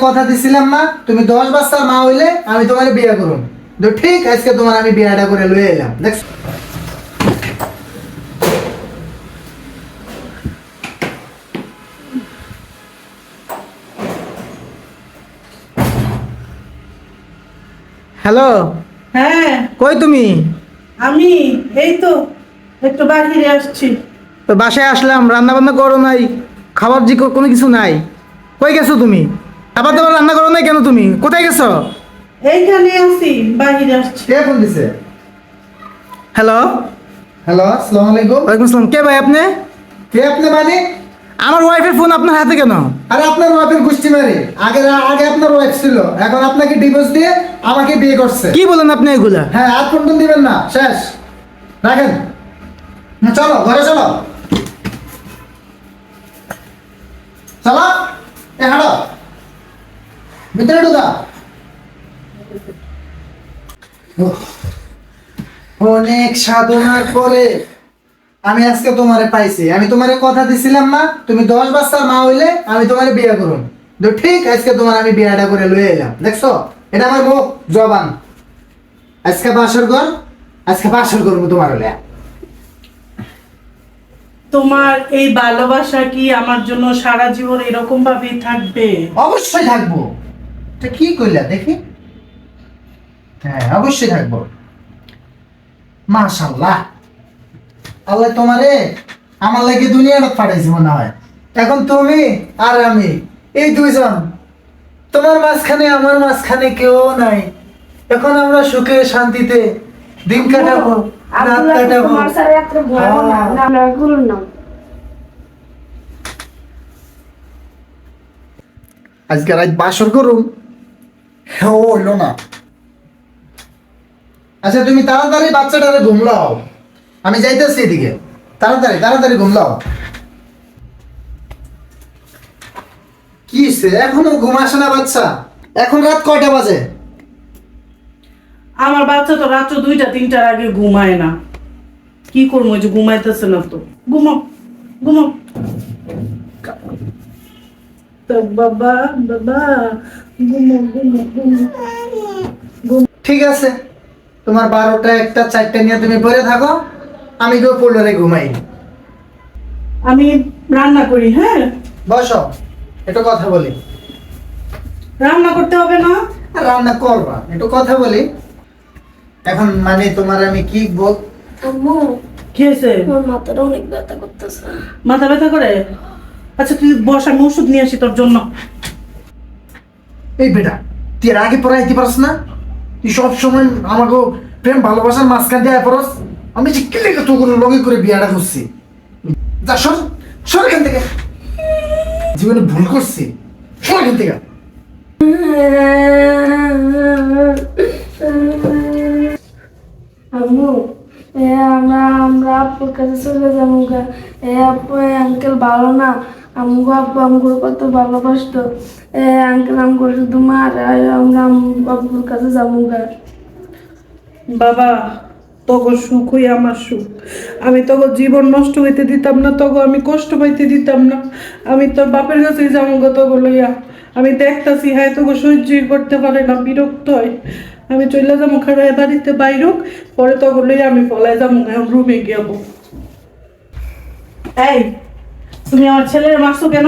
কথা দিছিলাম না তুমি 10 বছর মা হইলে আমি তোমার বিয়ে করুম। তো ঠিক আজকে তোমার আমি বিয়েটা করে লয়ে এলাম। দেখছ হ্যালো, হ্যাঁ কই তুমি? আমি এই তো একটু বাহিরে আসছি। তো বাসায় আসলাম, রান্না বান্না করো নাই, খাবার জি কোনো কিছু নাই। কই গেছো তুমি? খাবার দাবার রান্না করো নাই কেন? তুমি কোথায় গেছো? এইখানে আছি, বাহিরে আসছি। কে ফোন দিছে? হ্যালো হ্যালো, আসসালামু আলাইকুম। ওয়ালাইকুম আসসালাম। কে ভাই আপনি? কে আপনি মানে? আমার ওয়াইফের ফোন আপনার হাতে কেন? আরে আপনার ওয়াইফের গোষ্ঠী মারি। আগে আগে আপনার ওয়াইফ ছিল, এখন আপনাকে ডিভোর্স দিয়ে আমাকে বিয়ে করছে। কি বলেন আপনি এগুলা? হ্যাঁ, আর ফোন দিবেন না, শেষ। রাখেন। না, চলো ঘরে চলো। চলো, এ হাঁটো, ভিতরে ঢুকা। অনেক সাধনার পরে আমি আজকে তোমারে পাইছি। আমি তোমারে কথা দিছিলাম না তুমি 10 বছর মা হইলে আমি তোমারে বিয়ে করুম। তো ঠিক আজকে তোমার আমি বিয়েটা করে লয়ে এলাম। দেখছো, এটা আমার মুখ জবান। আজকে বাসর ঘর, আজকে বাসর করবো তোমার হলে। তোমার এই ভালোবাসা কি আমার জন্য সারা জীবন এরকম ভাবেই থাকবে? অবশ্যই থাকবো। এটা কি কইলা দেখি? হ্যাঁ, অবশ্যই থাকবো। মাশাআল্লাহ, আল্লাহ তোমারে আমার লাগি দুনিয়াটা পাঠাইছে মনে হয়। এখন তুমি আর আমি এই দুইজন, তোমার মাঝখানে আমার মাঝখানে কেউ নাই। এখন আমরা সুখে শান্তিতে দিন কাটাবো, রাত কাটাবো। আজকে রাত বাসর করুম, হ্যাঁ হইলো না। আচ্ছা তুমি তাড়াতাড়ি বাচ্চাটারে ঘুমলাও, আমি যাইতেছি এদিকে। তাড়াতাড়ি তাড়াতাড়ি ঘুমলাও। কি সে এখনো ঘুম আসে না বাচ্চা? এখন রাত কয়টা বাজে? আমার বাচ্চা তো রাত্র 2টা-3টার আগে ঘুমায় না। কি করবো, ওই যে ঘুমাইতেছে না তো। ঘুমাও ঘুমাও। তো বাবা বাবা, ঘুমাও ঘুমাও ঘুমাও। ঠিক আছে, তোমার 12টা 1টা 4টা নিয়ে তুমি পড়ে থাকো, আমি গিয়ে পড়লে ঘুমাই। আমি রান্না করি। হ্যাঁ, বসো, একটু কথা বলি। রান্না করতে হবে না? আর রান্না করবা, একটু কথা বলি। এখন মানে তোমার আমি কি বল। আম্মু, কি হয়েছে? আমার মাথাটা অনেক ব্যথা করতেছে। মাথা ব্যথা করে? আচ্ছা তুই বস, আমি ওষুধ নিয়ে আসি তোর জন্য। এই বেটা, তুই এর আগে পড়াইতে পারস না? তুই সব সময় আমাকে প্রেম ভালোবাসার মাঝখান দিয়ে পড়স। আমি যে কি লেগে তোর লগে করে বিয়াটা করছি। যা সর, সর এখান থেকে। জীবনে ভুল করছি, সর এখান থেকে। আম্মু, আমরা আমরা আপুর কাছে চলে যাবো গা। আপু, আঙ্কেল ভালো না। আমগো আব্বু আমগুলো কত ভালোবাসতো। আঙ্কেল আমগুলো শুধু মার, আমরা আব্বুর কাছে যাবো গা। বাবা, তগো সুখই আমার সুখ। আমি তগো জীবন নষ্ট হইতে দিতাম না, তগো আমি কষ্ট পাইতে দিতাম না। আমি তোর বাপের কাছে যাবো গো তগো লইয়া। আমি দেখতাছি হ্যাঁ তগো সহ্যই করতে পারে না, বিরক্ত হয়। আমি চলে যাবো খারায় বাড়িতে বাইরক, পরে তগো লইয়া আমি পলায় যাবো, এখন রুমে গিয়াবো। এই, তুমি আমার ছেলের মারছো কেন?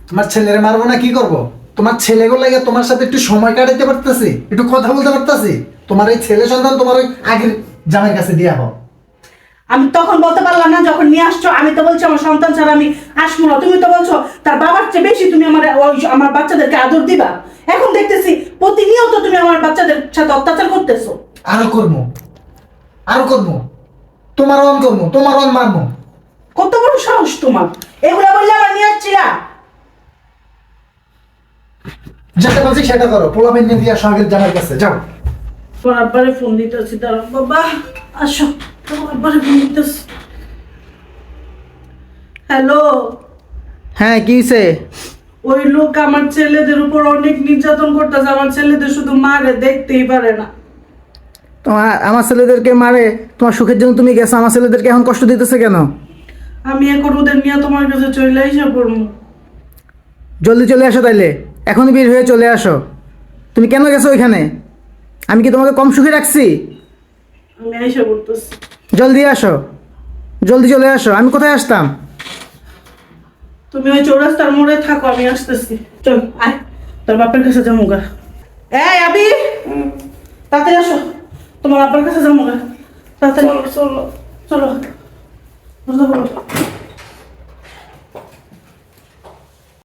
তোমার ছেলেরে মারবো না কি করব? তোমার ছেলেগুলো লাগে তোমার সাথে একটু সময় কাটাতে পারতেছি, একটু কথা বলতে পারতেছি। তোমার এই ছেলে সন্তান তোমার ওই আগের জামাইয়ের কাছে দিয়া হোক। আমি তখন বলতে পারলাম না যখন নিয়ে আসছো? আমি তো বলছি আমার সন্তান ছাড়া আমি আসবো না। তুমি তো বলছো তার বাবার চেয়ে বেশি তুমি আমার বাচ্চাদেরকে আদর দিবা। এখন দেখতেছি প্রতিনিয়ত তুমি আমার বাচ্চাদের সাথে অত্যাচার করতেছো। আরো করবো, আরো করবো, তোমার অন করবো, তোমার অন মারবো। কত বড় সাহস তোমার! এগুলা বললে আবার নিয়ে আসছিলা? যেটা বলছি সেটা করো। পোলাপেন নিয়ে দিয়া সঙ্গের জামাইয়ের কাছে যাও। তোমার আব্বারে ফোন দিতেছি, দাঁড়াও বাবা। আসো, তোমার আব্বারে ফোন দিতেছি। হ্যালো। হ্যাঁ, কি হইছে? ওই লোক আমার ছেলেদের উপর অনেক নির্যাতন করতেছে। আমার ছেলেদের শুধু মারে, দেখতেই পারে না। তোমার আমার ছেলেদেরকে মারে, তোমার সুখের জন্য তুমি গেছো, আমার ছেলেদেরকে এখন কষ্ট দিতেছে কেন? আমি এখন ওদের নিয়ে তোমার কাছে চলে আইসা পড়বো। জলদি চলে আসো তাইলে। এখনই বের হয়ে চলে আসো। তুমি কেন গেছো ওইখানে? আমি কি তোমাকে কম সুখে রাখছি? আমি আইসা বলতেছি। জলদি আসো, জলদি চলে আসো। আমি কোথায় আসতাম? তুমি ওই চৌরাস্তার মোড়ে থাকো, আমি আসতেছি। চল আয়, তোর বাপের কাছে যাবো গা। এই আবি, তাড়াতাড়ি আসো, তোমার বাপের কাছে যাবো গা। তাড়াতাড়ি চলো চলো চলো, দ্রুত বলো।